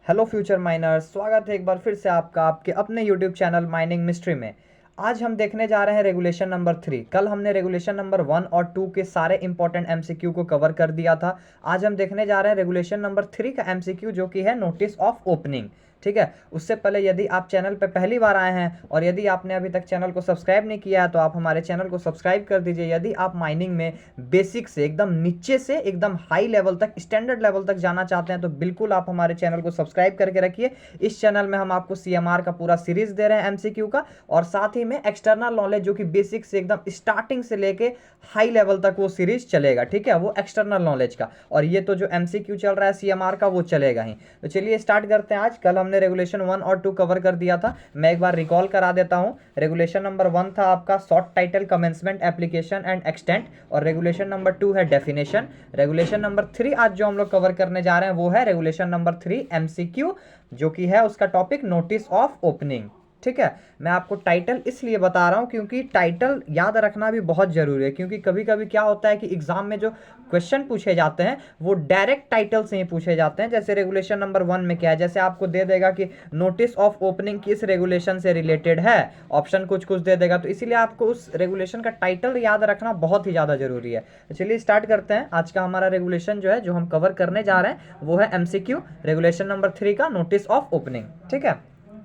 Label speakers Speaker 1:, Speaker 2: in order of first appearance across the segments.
Speaker 1: Hello future miners, स्वागत है एक बार फिर से आपका आपके अपने यूट्यूब चैनल माइनिंग मिस्ट्री में। आज हम देखने जा रहे हैं रेगुलेशन नंबर 3। कल हमने रेगुलेशन नंबर 1 और 2 के सारे इंपॉर्टेंट एमसीक्यू को कवर कर दिया था। आज हम देखने जा रहे हैं रेगुलेशन नंबर 3 का एमसीक्यू, जो कि है नोटिस ऑफ ओपनिंग। ठीक है, उससे पहले यदि आप चैनल पर पहली बार आए हैं और यदि आपने अभी तक चैनल को सब्सक्राइब नहीं किया है तो आप हमारे चैनल को सब्सक्राइब कर दीजिए। यदि आप माइनिंग में बेसिक से एकदम नीचे से एकदम हाई लेवल तक, स्टैंडर्ड लेवल तक जाना चाहते हैं तो बिल्कुल आप हमारे चैनल को सब्सक्राइब करके रखिए। इस चैनल में हम आपको सीएमआर का पूरा सीरीज दे रहे हैं एमसीक्यू का, और साथ ही में एक्सटर्नल नॉलेज जो कि बेसिक से एकदम स्टार्टिंग से लेके हाई लेवल तक वो सीरीज चलेगा। ठीक है, वो एक्सटर्नल नॉलेज का, और ये तो जो एमसीक्यू चल रहा है सीएमआर का वो चलेगा ही। तो चलिए स्टार्ट करते हैं। आज कल हमने रेगुलेशन 1 और 2 कवर कर दिया था। मैं एक बार रिकॉल करा देता हूं। रेगुलेशन नंबर 1 था आपका short title commencement application and extent, और रेगुलेशन नंबर 2 है डेफिनेशन। रेगुलेशन नंबर 3 आज जो हम लोग कवर करने जा रहे हैं वो है रेगुलेशन नंबर 3 एमसीक्यू, जो कि है उसका टॉपिक नोटिस ऑफ ओपनिंग। ठीक है, मैं आपको टाइटल इसलिए बता रहा हूं क्योंकि टाइटल याद रखना भी बहुत जरूरी है, क्योंकि कभी कभी क्या होता है कि एग्जाम में जो क्वेश्चन पूछे जाते हैं वो डायरेक्ट टाइटल से ही पूछे जाते हैं। जैसे रेगुलेशन नंबर 1 में क्या है, जैसे आपको दे देगा कि नोटिस ऑफ ओपनिंग किस रेगुलेशन से रिलेटेड है, ऑप्शन कुछ कुछ दे देगा, तो इसीलिए आपको उस रेगुलेशन का टाइटल याद रखना बहुत ही ज़्यादा जरूरी है। तो चलिए स्टार्ट करते हैं। आज का हमारा रेगुलेशन जो है, जो हम कवर करने जा रहे हैं वो है एमसीक्यू रेगुलेशन नंबर 3 का नोटिस ऑफ ओपनिंग। ठीक है,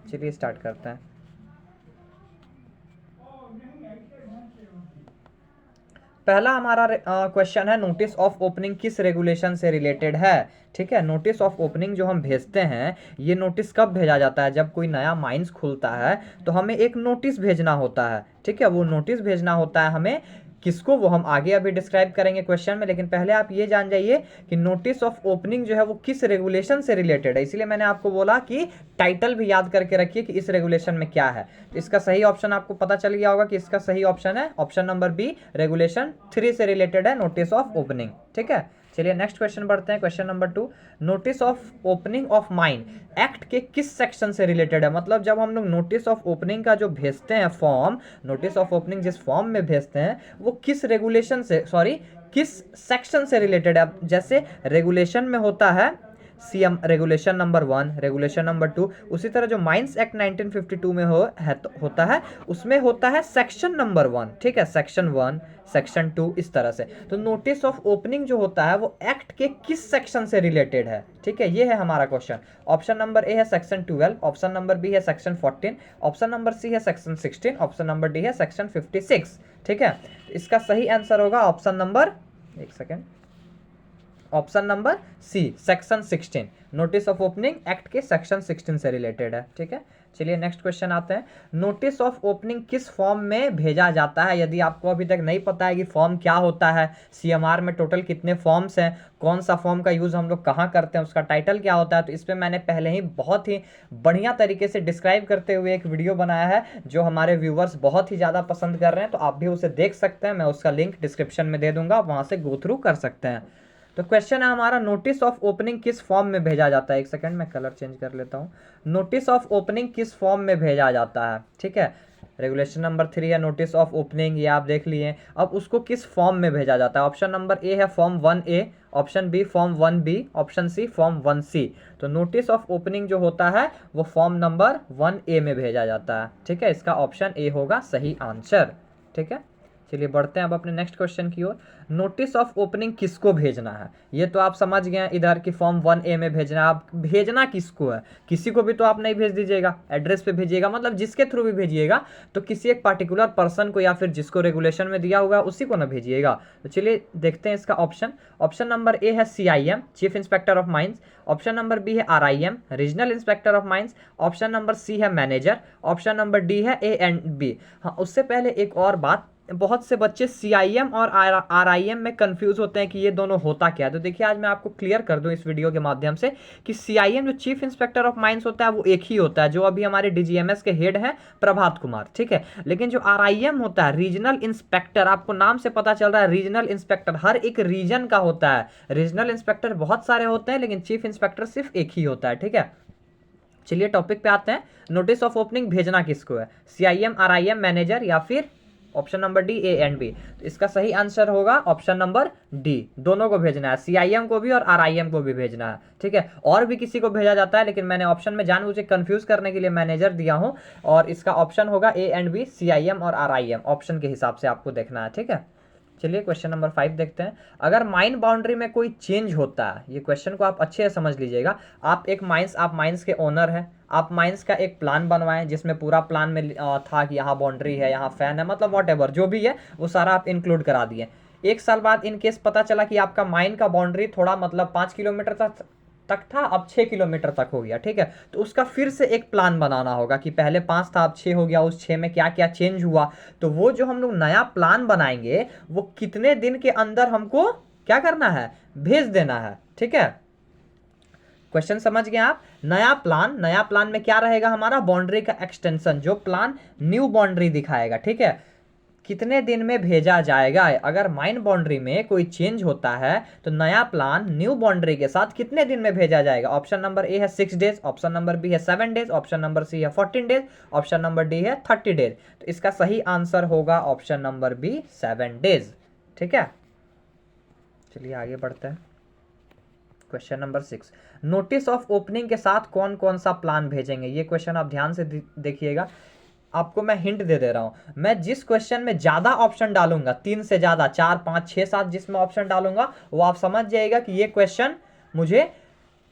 Speaker 1: चलिए स्टार्ट करते हैं। पहला हमारा क्वेश्चन है, नोटिस ऑफ ओपनिंग किस रेगुलेशन से रिलेटेड है। ठीक है, नोटिस ऑफ ओपनिंग जो हम भेजते हैं, ये नोटिस कब भेजा जाता है? जब कोई नया माइंस खुलता है तो हमें एक नोटिस भेजना होता है। ठीक है, वो नोटिस भेजना होता है हमें किसको, वो हम आगे अभी डिस्क्राइब करेंगे क्वेश्चन में। लेकिन पहले आप ये जान जाइए कि नोटिस ऑफ ओपनिंग जो है वो किस रेगुलेशन से रिलेटेड है। इसलिए मैंने आपको बोला कि टाइटल भी याद करके रखिए कि इस रेगुलेशन में क्या है। तो इसका सही ऑप्शन आपको पता चल गया होगा कि इसका सही ऑप्शन है ऑप्शन नंबर बी, रेगुलेशन 3 से रिलेटेड है नोटिस ऑफ ओपनिंग। ठीक है, चलिए नेक्स्ट क्वेश्चन बढ़ते हैं। Question number 2, notice of opening of mine act के किस सेक्शन से रिलेटेड है। मतलब जब हम लोग नोटिस ऑफ ओपनिंग का जो भेजते हैं फॉर्म, नोटिस ऑफ ओपनिंग जिस फॉर्म में भेजते हैं वो किस रेगुलेशन से, सॉरी किस सेक्शन से रिलेटेड है। जैसे रेगुलेशन में होता है CM regulation number 1, regulation number 2, उसी तरह जो माइंस एक्ट 1952 में होता है उसमें होता है सेक्शन नंबर 1। ठीक है, सेक्शन 1, सेक्शन 2, इस तरह से। तो नोटिस ऑफ ओपनिंग जो होता है वो एक्ट के किस सेक्शन से रिलेटेड है। ठीक है, ये है हमारा क्वेश्चन। ऑप्शन नंबर ए है सेक्शन 12, ऑप्शन नंबर बी है सेक्शन 14, ऑप्शन नंबर सी है सेक्शन 16, ऑप्शन नंबर डी है सेक्शन 56। ठीक है, इसका सही आंसर होगा ऑप्शन नंबर, एक second, option number C, section 16। Notice of opening act के सेक्शन 16 से रिलेटेड है। ठीक है, चलिए नेक्स्ट क्वेश्चन आते हैं। नोटिस ऑफ ओपनिंग किस फॉर्म में भेजा जाता है। यदि आपको अभी तक नहीं पता है कि फॉर्म क्या होता है, सीएमआर में टोटल कितने फॉर्म्स हैं, कौन सा फॉर्म का यूज़ हम लोग कहाँ करते हैं, उसका टाइटल क्या होता है, तो इस पर मैंने पहले ही बहुत ही बढ़िया तरीके से डिस्क्राइब करते हुए एक वीडियो बनाया है जो हमारे व्यूवर्स बहुत ही ज़्यादा पसंद कर रहे हैं। तो आप भी उसे देख सकते हैं, मैं उसका लिंक डिस्क्रिप्शन में दे दूंगा, आप वहाँ से गो थ्रू कर सकते हैं। तो क्वेश्चन है हमारा, नोटिस ऑफ ओपनिंग किस फॉर्म में भेजा जाता है। एक सेकंड, मैं कलर चेंज कर लेता हूँ। नोटिस ऑफ ओपनिंग किस फॉर्म में भेजा जाता है। ठीक है, रेगुलेशन नंबर 3 है नोटिस ऑफ ओपनिंग, ये आप देख लिए। अब उसको किस फॉर्म में भेजा जाता है। ऑप्शन नंबर ए है form 1A, option B form 1B, option C form 1C। तो नोटिस ऑफ ओपनिंग जो होता है वो फॉर्म नंबर 1A में भेजा जाता है। ठीक है, इसका ऑप्शन ए होगा सही आंसर। ठीक है, चलिए बढ़ते हैं अब अपने नेक्स्ट क्वेश्चन की ओर। नोटिस ऑफ ओपनिंग किसको भेजना है, ये तो आप समझ गए हैं इधर की फॉर्म 1A में भेजना है। आप भेजना किसको है, किसी को भी तो आप नहीं भेज दीजिएगा, एड्रेस पे भेजिएगा, मतलब जिसके थ्रू भी भेजिएगा तो किसी एक पार्टिकुलर पर्सन को या फिर जिसको रेगुलेशन में दिया होगा उसी को ना भेजिएगा। तो चलिए देखते हैं इसका ऑप्शन। ऑप्शन नंबर ए है CIM, chief inspector of mines, option number B है RIM, regional inspector of mines, option number C है मैनेजर, ऑप्शन नंबर डी है A&B। हाँ, उससे पहले एक और बात, बहुत से बच्चे CIM और RIM में कंफ्यूज होते हैं कि ये दोनों होता क्या है। तो देखिए आज मैं आपको क्लियर कर दूं इस वीडियो के माध्यम से कि CIM जो चीफ इंस्पेक्टर ऑफ माइंस होता है वो एक ही होता है, जो अभी हमारे DGMS के हेड हैं प्रभात कुमार। ठीक है, लेकिन जो RIM होता है रीजनल इंस्पेक्टर, आपको नाम से पता चल रहा है रीजनल इंस्पेक्टर हर एक रीजन का होता है। रीजनल इंस्पेक्टर बहुत सारे होते हैं लेकिन चीफ इंस्पेक्टर सिर्फ एक ही होता है। ठीक है, चलिए टॉपिक पे आते हैं। नोटिस ऑफ ओपनिंग भेजना किसको है, CIM, RIM, मैनेजर या फिर option number D A and B. तो इसका सही आंसर होगा ऑप्शन नंबर डी, दोनों को भेजना है, CIM को भी और RIM को भी भेजना है, ठीक है। और भी किसी को भेजा जाता है, लेकिन मैंने ऑप्शन में जानबूझ के कंफ्यूज करने के लिए मैनेजर दिया हूं, और इसका ऑप्शन होगा ए एंड बी, CIM और RIM, ऑप्शन के हिसाब से आपको देखना है, ठीक है। चलिए क्वेश्चन नंबर 5 देखते हैं। अगर माइन बाउंड्री में कोई चेंज होता है, ये क्वेश्चन को आप अच्छे से समझ लीजिएगा। आप माइंस के ओनर हैं, आप माइंस का एक प्लान बनवाएं जिसमें पूरा प्लान में था कि यहाँ बाउंड्री है, यहाँ फैन है, मतलब वॉट जो भी है वो सारा आप इंक्लूड करा दिए। एक साल बाद इन केस पता चला कि आपका माइन का बाउंड्री थोड़ा मतलब 5 किलोमीटर तक था, अब 6 किलोमीटर तक हो गया, ठीक है। तो उसका फिर से एक प्लान बनाना होगा कि पहले 5 था अब 6 हो गया, उस 6 में क्या क्या चेंज हुआ। तो वो जो हम लोग नया प्लान बनाएंगे वो कितने दिन के अंदर हमको क्या करना है, भेज देना है, ठीक है। क्वेश्चन समझ गए आप। नया प्लान में क्या रहेगा, हमारा बाउंड्री का एक्सटेंशन, जो प्लान न्यू बाउंड्री दिखाएगा, ठीक है, कितने दिन में भेजा जाएगा। अगर माइन बाउंड्री में कोई चेंज होता है तो नया प्लान न्यू बाउंड्री के साथ कितने दिन में भेजा जाएगा। ऑप्शन नंबर ए है 6 डेज, ऑप्शन नंबर बी है 7 डेज, ऑप्शन नंबर सी है 14 डेज, ऑप्शन नंबर डी है 30 डेज। तो इसका सही आंसर होगा ऑप्शन नंबर बी 7 डेज, ठीक है। चलिए आगे बढ़ते हैं। Question number 6, notice of opening के साथ कौन कौन सा प्लान भेजेंगे। ये क्वेश्चन आप ध्यान से देखिएगा, आपको मैं हिंट दे दे रहा हूं। मैं जिस क्वेश्चन में ज्यादा ऑप्शन डालूंगा, 3 से ज्यादा, 4 5 6 7 जिसमें ऑप्शन डालूंगा, वो आप समझ जाइएगा कि ये क्वेश्चन मुझे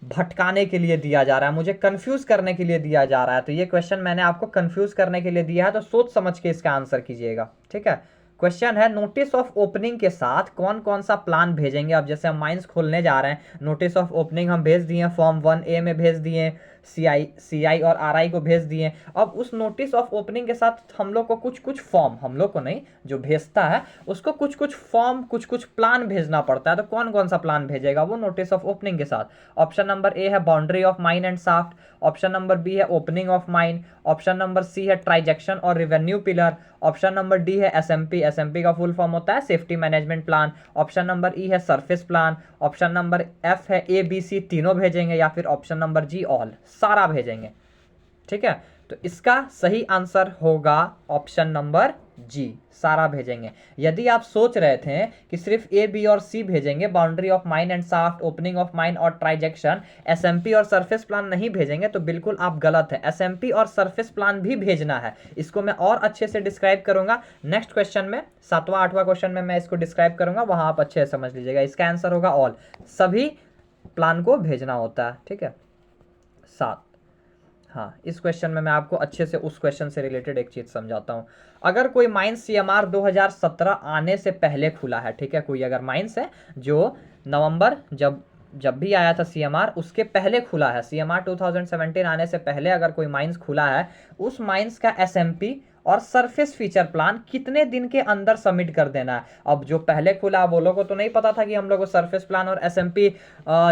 Speaker 1: भटकाने के लिए दिया जा रहा है, मुझे कंफ्यूज करने के लिए दिया जा रहा है। तो ये क्वेश्चन मैंने आपको कंफ्यूज करने के लिए दिया है, तो सोच समझ के इसका आंसर कीजिएगा, ठीक है। क्वेश्चन है नोटिस ऑफ ओपनिंग के साथ कौन कौन सा प्लान भेजेंगे। अब जैसे हम माइंस खोलने जा रहे हैं, नोटिस ऑफ ओपनिंग हम भेज दिए, फॉर्म 1A में भेज दिए, CI और RI को भेज दिए। अब उस नोटिस ऑफ ओपनिंग के साथ हम लोग को कुछ फॉर्म, हम लोग को नहीं, जो भेजता है उसको कुछ फॉर्म, कुछ प्लान भेजना पड़ता है। तो कौन कौन सा प्लान भेजेगा वो नोटिस ऑफ ओपनिंग के साथ। ऑप्शन नंबर ए है boundary of mine and shaft, option number B है opening of mine, option number C है ट्रांजैक्शन और revenue pillar, option number D है SMP का फुल फॉर्म होता है safety management plan, option number E है surface plan, option number F है ABC तीनों भेजेंगे, या फिर ऑप्शन नंबर जी ऑल, सारा भेजेंगे, ठीक है। तो इसका सही आंसर होगा ऑप्शन नंबर जी, सारा भेजेंगे। यदि आप सोच रहे थे कि सिर्फ A B और C भेजेंगे, boundary of mine and shaft, opening of mine और ट्रांजैक्शन, SMP और सरफेस प्लान नहीं भेजेंगे, तो बिल्कुल आप गलत है। SMP और सरफेस प्लान भी भेजना है। इसको मैं और अच्छे से डिस्क्राइब करूंगा नेक्स्ट क्वेश्चन में, 7वां 8वां क्वेश्चन में मैं इसको डिस्क्राइब करूंगा, वहां आप अच्छे से समझ लीजिएगा। इसका आंसर होगा ऑल, सभी प्लान को भेजना होता है, ठीक है। 7, हाँ, इस क्वेश्चन में मैं आपको अच्छे से उस क्वेश्चन से रिलेटेड एक चीज समझाता हूं। अगर कोई माइंस CMR 2017 आने से पहले खुला है, ठीक है, कोई अगर माइंस है जो नवंबर जब भी आया था CMR उसके पहले खुला है, CMR 2017 आने से पहले अगर कोई माइंस खुला है, उस माइंस का SMP और सरफेस फीचर प्लान कितने दिन के अंदर सबमिट कर देना है। अब जो पहले खुला वो लोगों को तो नहीं पता था कि हम लोग को सरफेस प्लान और SMP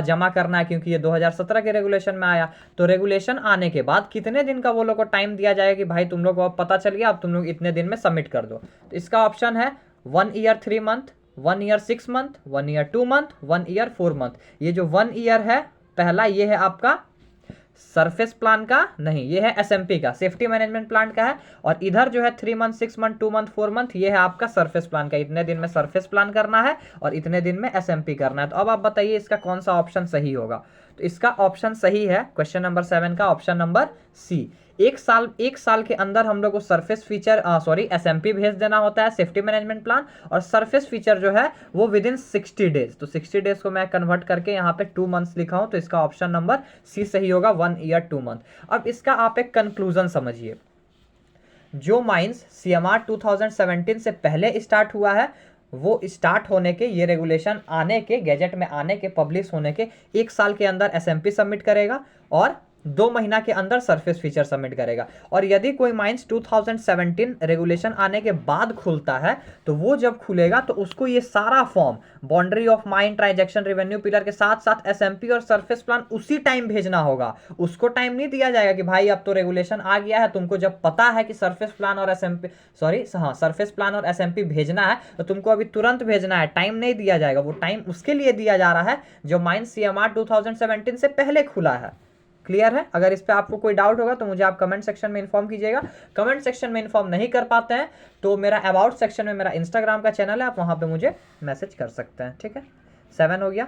Speaker 1: जमा करना है, क्योंकि ये 2017 के रेगुलेशन में आया। तो रेगुलेशन आने के बाद कितने दिन का वो लोग को टाइम दिया जाएगा कि भाई तुम लोग को अब पता चल गया, अब तुम लोग इतने दिन में सबमिट कर दो। तो इसका ऑप्शन है 1 year 3 month, 1 year 6 month, 1 year 2 month, 1 year 4 month. ये जो 1 ईयर है पहला, ये है आपका सरफेस प्लान का, नहीं ये है SMP का, सेफ्टी मैनेजमेंट प्लान का है। और इधर जो है 3 मंथ 6 मंथ 2 मंथ 4 मंथ, ये है आपका सरफेस प्लान का। इतने दिन में सरफेस प्लान करना है और इतने दिन में SMP करना है। तो अब आप बताइए इसका कौन सा ऑप्शन सही होगा। तो इसका ऑप्शन सही है क्वेश्चन नंबर 7 का ऑप्शन नंबर सी। एक साल के अंदर हम लोग को सरफेस फीचर SMP भेज देना होता है, सेफ्टी मैनेजमेंट प्लान, और सरफेस फीचर जो है वो विद इन 60 डेज। तो 60 डेज को मैं कन्वर्ट करके यहाँ पे 2 मंथ्स लिखा हूं, तो इसका ऑप्शन नंबर सी सही होगा, 1 ईयर 2 मंथ। अब इसका आप एक कंक्लूजन समझिए। जो माइंस CMR 2017 से पहले स्टार्ट हुआ है, वो स्टार्ट होने के, ये रेगुलेशन आने के, गैजेट में आने के, पब्लिश होने के 1 साल के अंदर SMP सबमिट करेगा और 2 महीना के अंदर सरफेस फीचर सबमिट करेगा। और यदि कोई माइंस 2017 रेगुलेशन आने के बाद खुलता है, तो वो जब खुलेगा तो उसको ये सारा form, boundary of mine, transaction, revenue pillar के साथ साथ SMP और सरफेस प्लान उसी टाइम भेजना होगा। उसको टाइम नहीं दिया जाएगा कि भाई अब तो रेगुलेशन आ गया है, तुमको जब पता है कि सरफेस प्लान और सरफेस प्लान और SMP भेजना है तो तुमको अभी तुरंत भेजना है, टाइम नहीं दिया जाएगा। वो टाइम उसके लिए दिया जा रहा है जो माइंस CMR 2017 से पहले खुला है, क्लियर है? अगर इस पे आपको कोई डाउट होगा तो मुझे आप कमेंट सेक्शन में इन्फॉर्म कीजिएगा। कमेंट सेक्शन में इन्फॉर्म नहीं कर पाते हैं तो मेरा अबाउट सेक्शन में मेरा इंस्टाग्राम का चैनल है, आप वहाँ पे मुझे मैसेज कर सकते हैं। ठीक है, 7 हो गया।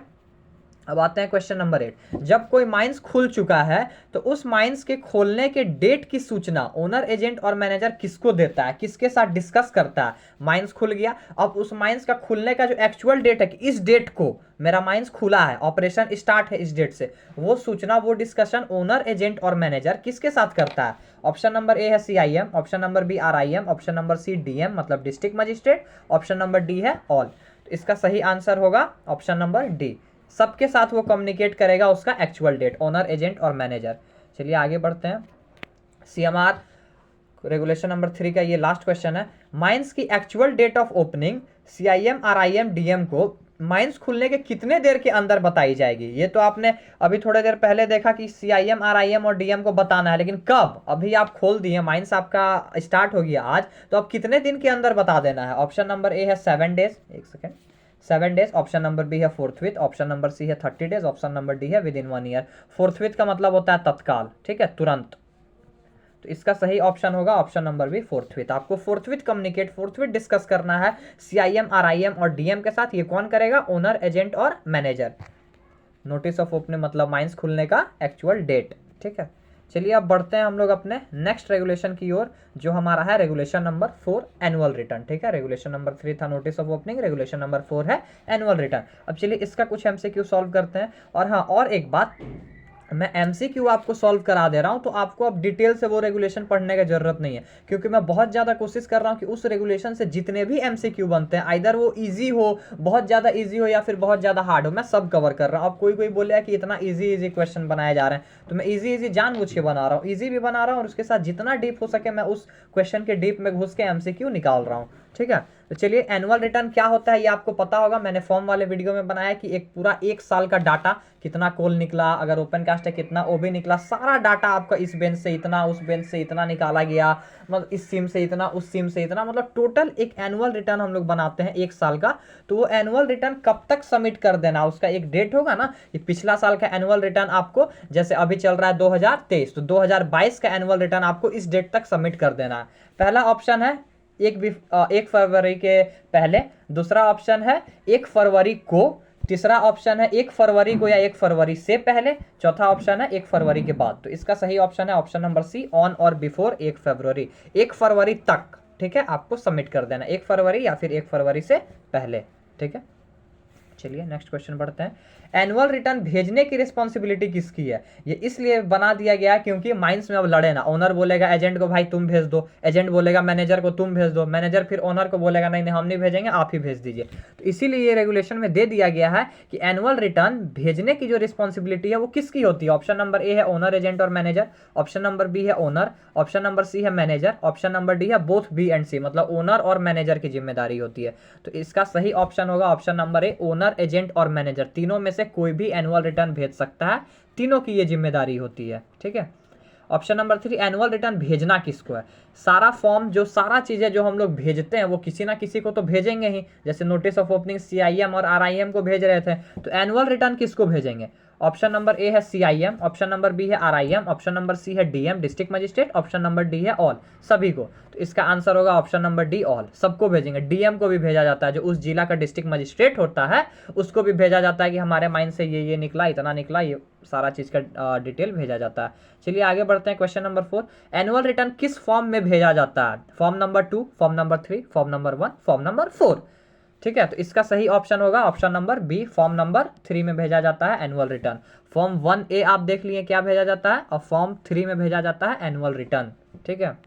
Speaker 1: अब आते हैं क्वेश्चन नंबर 8। जब कोई माइंस खुल चुका है तो उस माइंस के खोलने के डेट की सूचना ओनर, एजेंट और मैनेजर किसको देता है, किसके साथ डिस्कस करता है? माइंस खुल गया, अब उस माइंस का खुलने का जो एक्चुअल डेट है कि इस डेट को मेरा माइंस खुला है, ऑपरेशन स्टार्ट है इस डेट से, वो सूचना, वो डिस्कशन ओनर, एजेंट और मैनेजर किसके साथ करता है? ऑप्शन नंबर ए है CIM, option number B RIM, option number C DM मतलब district magistrate, option number D है ऑल। तो इसका सही आंसर होगा ऑप्शन नंबर डी, सबके साथ वो कम्युनिकेट करेगा उसका एक्चुअल डेट, ओनर, एजेंट और मैनेजर। चलिए आगे बढ़ते हैं। CMR रेगुलेशन नंबर 3 का ये लास्ट क्वेश्चन है। माइंस की actual date of opening CIM, RIM, DM को माइंस खुलने के कितने देर के अंदर बताई जाएगी? ये तो आपने अभी थोड़ी देर पहले देखा कि CIM, RIM और DM को बताना है, लेकिन कब? अभी आप खोल दिए, माइंस आपका स्टार्ट हो गया आज, तो अब कितने दिन के अंदर बता देना है? ऑप्शन नंबर ए है 7 डेज, एक second, 7 days, option number B है फोर्थविथ, ऑप्शन नंबर सी है 30 डेज, ऑप्शन नंबर डी है विद इन 1 ईयर। फोर्थविथ का मतलब होता है तत्काल, ठीक है, तुरंत। तो इसका सही ऑप्शन होगा ऑप्शन नंबर बी, फोर्थविथ। आपको फोर्थविथ कम्युनिकेट, फोर्थविथ डिस्कस करना है CIM, RIM और DM के साथ। ये कौन करेगा? ओनर, एजेंट और मैनेजर। नोटिस ऑफ ओपनिंग मतलब माइंस खुलने का एक्चुअल डेट। ठीक है, चलिए अब बढ़ते हैं हम लोग अपने नेक्स्ट रेगुलेशन की ओर, जो हमारा है रेगुलेशन नंबर 4, एनुअल रिटर्न। ठीक है, रेगुलेशन नंबर 3 था notice of opening, regulation number 4 है एनुअल रिटर्न। अब चलिए इसका कुछ MCQ सॉल्व करते हैं। और हाँ, और एक बात, मैं MCQ आपको सॉल्व करा दे रहा हूं तो आपको अब डिटेल से वो रेगुलेशन पढ़ने की जरूरत नहीं है, क्योंकि मैं बहुत ज़्यादा कोशिश कर रहा हूं कि उस रेगुलेशन से जितने भी MCQ बनते हैं, आइदर वो इजी हो, बहुत ज़्यादा इजी हो, या फिर बहुत ज़्यादा हार्ड हो, मैं सब कवर कर रहा हूं। अब कोई बोले कि इतना इजी क्वेश्चन बनाए जा रहे हैं, तो मैं इजी जानबूझ के बना रहा हूँ, इजी भी बना रहा हूँ और उसके साथ जितना डीप हो सके मैं उस क्वेश्चन के डीप में घुस के MCQ निकाल रहा हूँ। ठीक है, तो चलिए एनुअल रिटर्न क्या होता है ये आपको पता होगा, मैंने फॉर्म वाले वीडियो में बनाया कि एक पूरा 1 साल का डाटा, कितना कॉल निकला, अगर ओपन कास्ट है कितना OB निकला, सारा डाटा आपका इस बेंच से इतना, उस बेंच से इतना निकाला गया, मतलब इस सिम से इतना, उस सिम से इतना, मतलब टोटल एक एनुअल रिटर्न हम लोग बनाते हैं 1 साल का। तो वो एनुअल रिटर्न कब तक सबमिट कर देना, उसका एक डेट होगा ना, ये पिछला साल का एनुअल रिटर्न आपको, जैसे अभी चल रहा है 2023, तो 2022 का एनुअल रिटर्न आपको इस डेट तक सबमिट कर देना है। पहला ऑप्शन है 1 फरवरी के पहले, दूसरा ऑप्शन है 1 फरवरी को, तीसरा ऑप्शन है 1 फरवरी को या 1 फरवरी से पहले, चौथा ऑप्शन है 1 फरवरी के बाद। तो इसका सही ऑप्शन है ऑप्शन नंबर सी, ऑन और बिफोर 1 फरवरी, 1 फरवरी तक। ठीक है, आपको सबमिट कर देना 1 फरवरी या फिर 1 फरवरी से पहले। ठीक है, चलिए नेक्स्ट क्वेश्चन बढ़ते हैं। एनुअल रिटर्न भेजने की रिस्पॉन्सिबिलिटी किसकी है? ये इसलिए बना दिया गया क्योंकि माइंस में अब लड़े ना, ओनर बोलेगा एजेंट को भाई तुम भेज दो, एजेंट बोलेगा मैनेजर को तुम भेज दो, मैनेजर फिर ओनर को बोलेगा नहीं नहीं हम नहीं भेजेंगे, आप ही भेज दीजिए। तो इसीलिए ये रेगुलेशन में दे दिया गया है कि एनुअल रिटर्न भेजने की जो रिस्पॉन्सिबिलिटी है वो किसकी होती है। ऑप्शन नंबर ए है ओनर, एजेंट और मैनेजर, ऑप्शन नंबर बी है ओनर, ऑप्शन नंबर सी है मैनेजर, ऑप्शन नंबर डी है बोथ बी एंड सी, मतलब ओनर और मैनेजर की जिम्मेदारी होती है। तो इसका सही ऑप्शन होगा ऑप्शन नंबर ए, ओनर, एजेंट और मैनेजर, तीनों में से कोई भी एनुअल रिटर्न भेज सकता है, तीनों की ये जिम्मेदारी होती है। ठीक है, ऑप्शन नंबर 3, एनुअल रिटर्न भेजना किसको है? सारा फॉर्म, जो सारा चीज़ें जो हम लोग भेजते हैं वो किसी ना किसी को तो भेजेंगे ही, जैसे नोटिस ऑफ ओपनिंग CIM और RIM को भेज रहे थे, तो एनुअल रिटर्न किसको भेजेंगे? ऑप्शन नंबर ए है CIM, ऑप्शन नंबर बी है RIM, ऑप्शन नंबर सी है DM district magistrate, option number D है ऑल, सभी को। तो इसका आंसर होगा ऑप्शन नंबर डी, ऑल, सबको भेजेंगे। DM को भी भेजा जाता है, जो उस जिला का डिस्ट्रिक्ट मजिस्ट्रेट होता है उसको भी भेजा जाता है कि हमारे माइंड से ये निकला, इतना निकला, ये सारा चीज़ का डिटेल भेजा जाता है। चलिए आगे बढ़ते हैं। क्वेश्चन नंबर 4, एनुअल रिटर्न किस फॉर्म में भेजा जाता है? Form number 2, form number 3, form number 1, form number 4। ठीक है, तो इसका सही ऑप्शन होगा option number B, form number 3 में भेजा जाता है एनुअल रिटर्न। फॉर्म 1A आप देख लिए क्या भेजा जाता है, और फॉर्म 3 में भेजा जाता है एनुअल रिटर्न। ठीक है,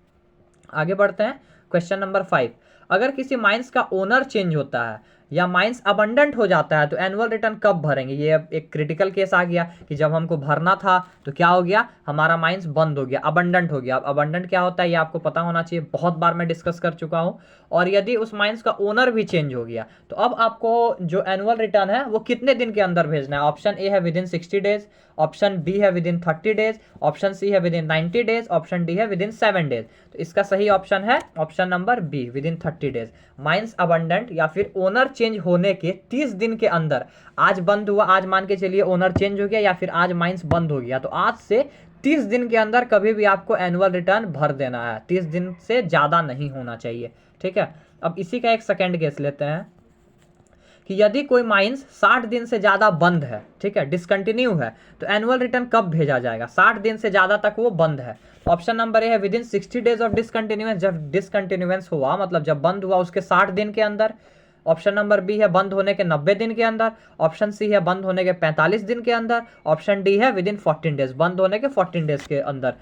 Speaker 1: आगे बढ़ते हैं। क्वेश्चन नंबर 5, अगर किसी माइंस का ओनर चेंज होता है या माइंस अबंडेंट हो जाता है तो एनुअल रिटर्न कब भरेंगे? ये अब एक क्रिटिकल केस आ गया कि जब हमको भरना था तो क्या हो गया, हमारा माइंस बंद हो गया, अबंडेंट हो गया। अब अबंडेंट क्या होता है ये आपको पता होना चाहिए, बहुत बार मैं डिस्कस कर चुका हूँ। और यदि उस माइंस का ओनर भी चेंज हो गया तो अब आपको जो एनुअल रिटर्न है वो कितने दिन के अंदर भेजना है? ऑप्शन ए है within 60 days, option B है within 30 days, option C है within 90 days, option D है विद इन 7 डेज। तो इसका सही ऑप्शन है option number B within 30 days. Mines abandoned या फिर ओनर चेंज होने के 30 दिन के अंदर, आज बंद हुआ, आज मान के चलिए ओनर चेंज हो गया या फिर आज माइंस बंद हो गया, तो आज से 30 दिन के अंदर कभी भी आपको एनुअल रिटर्न भर देना है, 30 दिन से ज़्यादा नहीं होना चाहिए। ठीक है, अब इसी का एक सेकेंड केस लेते हैं कि यदि कोई माइंस 60 दिन से ज़्यादा बंद है, ठीक है, डिसकंटिन्यू है, तो एनुअल रिटर्न कब भेजा जाएगा? 60 दिन से ज़्यादा तक वो बंद है। ऑप्शन नंबर ए है विद इन 60 डेज ऑफ डिसकंटिन्यूएंस, जब डिसकंटिन्यूएंस हुआ मतलब जब बंद हुआ उसके 60 दिन के अंदर। ऑप्शन नंबर बी है बंद होने के 90 दिन के अंदर, ऑप्शन सी है बंद होने के 45 दिन के अंदर, ऑप्शन डी है विद इन 14 डेज, बंद होने के 14 डेज के अंदर।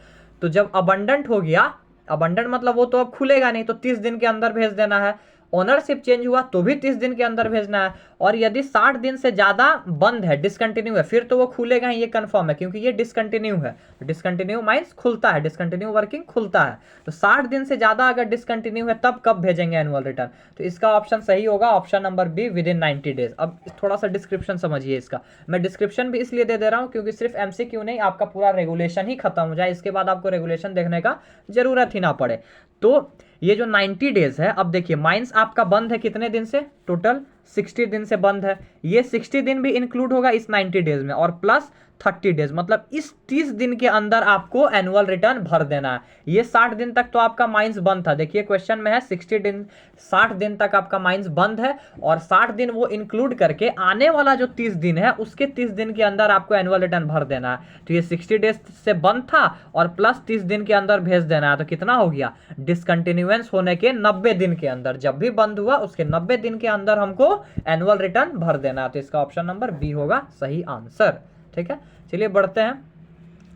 Speaker 1: तो जब अबंडेंट हो गया, अबंडेंट मतलब वो तो अब खुलेगा नहीं, तो 30 दिन के अंदर भेज देना है। ओनरशिप चेंज हुआ तो भी 30 दिन के अंदर भेजना है, और यदि 60 दिन से ज्यादा बंद है, डिसकंटिन्यू है, फिर तो वो खुलेगा ही, ये कंफर्म है, क्योंकि ये डिसकंटिन्यू है। डिसकंटिन्यू माइंस खुलता है, डिसकंटिन्यू वर्किंग खुलता है। तो 60 दिन से ज्यादा अगर डिसकंटिन्यू है तब कब भेजेंगे एनुअल रिटर्न? तो इसका ऑप्शन सही होगा option number B within 90 days. अब थोड़ा सा डिस्क्रिप्शन समझिए इसका, मैं डिस्क्रिप्शन भी इसलिए दे रहा हूँ क्योंकि सिर्फ एमसीक्यू नहीं, आपका पूरा रेगुलेशन ही खत्म हो जाए, इसके बाद आपको रेगुलेशन देखने का जरूरत ही ना पड़े। तो ये जो 90 डेज है, अब देखिए माइंस आपका बंद है कितने दिन से? टोटल 60 दिन से बंद है, ये 60 दिन भी इंक्लूड होगा इस 90 डेज में, और प्लस 30 डेज, मतलब इस 30 दिन के अंदर आपको एनुअल रिटर्न भर देना है। ये 60 दिन तक तो आपका माइंस बंद था, देखिए क्वेश्चन में है 60 दिन, 60 दिन तक आपका माइंस बंद है, और 60 दिन वो इंक्लूड करके आने वाला जो 30 दिन है उसके 30 दिन के अंदर आपको एनुअल रिटर्न भर देना है। तो ये 60 डेज से बंद था और प्लस 30 दिन के अंदर भेज देना है, तो कितना हो गया? डिसकंटिन्यूएंस होने के 90 दिन के अंदर, जब भी बंद हुआ उसके 90 दिन के अंदर हमको एनुअल रिटर्न भर देना है। तो इसका ऑप्शन नंबर बी होगा सही आंसर। ठीक है, चलिए बढ़ते हैं।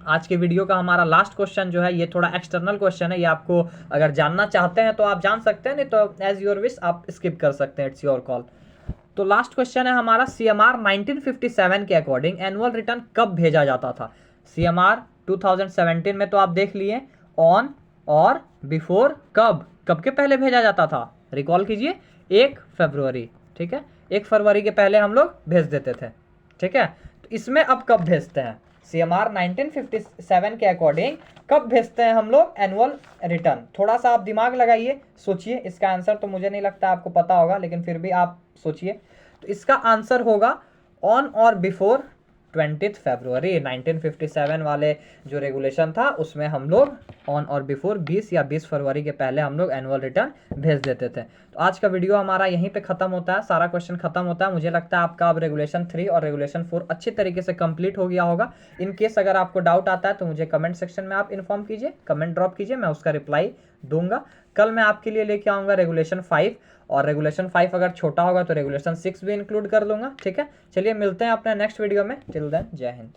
Speaker 1: आज के वीडियो का हमारा लास्ट क्वेश्चन जो है, ये थोड़ा एक्सटर्नल क्वेश्चन है, ये आपको अगर जानना चाहते हैं तो आप जान सकते हैं, नहीं तो एज योर विश आप स्किप कर सकते हैं, इट्स योर कॉल। तो लास्ट क्वेश्चन है हमारा, सीएमआर 1957 के अकॉर्डिंग एनुअल रिटर्न कब भेजा जाता था? सीएमआर 2017 में तो आप देख लिए, ऑन और बिफोर कब, कब के पहले भेजा जाता था? रिकॉल कीजिए, 1 फरवरी। ठीक है, 1 फरवरी के पहले हम लोग भेज देते थे। ठीक है, तो इसमें अब कब भेजते हैं? सीएमआर 1957 के अकॉर्डिंग कब भेजते हैं हम लोग एनुअल रिटर्न? थोड़ा सा आप दिमाग लगाइए, सोचिए, इसका आंसर तो मुझे नहीं लगता आपको पता होगा, लेकिन फिर भी आप सोचिए। तो इसका आंसर होगा ऑन और बिफोर 20 फरवरी। 1957 वाले जो रेगुलेशन था उसमें हम लोग ऑन और बिफोर 20 या 20 फरवरी के पहले हम लोग एनुअल रिटर्न भेज देते थे। तो आज का वीडियो हमारा यहीं पे खत्म होता है, सारा क्वेश्चन खत्म होता है। मुझे लगता है आपका अब रेगुलेशन 3 और रेगुलेशन 4 अच्छी तरीके से कंप्लीट हो गया होगा। इन केस अगर आपको डाउट आता है तो मुझे कमेंट सेक्शन में आप इन्फॉर्म कीजिए, कमेंट ड्रॉप कीजिए, मैं उसका रिप्लाई दूंगा। कल मैं आपके लिए लेके आऊँगा रेगुलेशन 5, और रेगुलेशन 5 अगर छोटा होगा तो रेगुलेशन 6 भी इंक्लूड कर लूँगा। ठीक है, चलिए मिलते हैं अपने नेक्स्ट वीडियो में। टिल देन जय हिंद।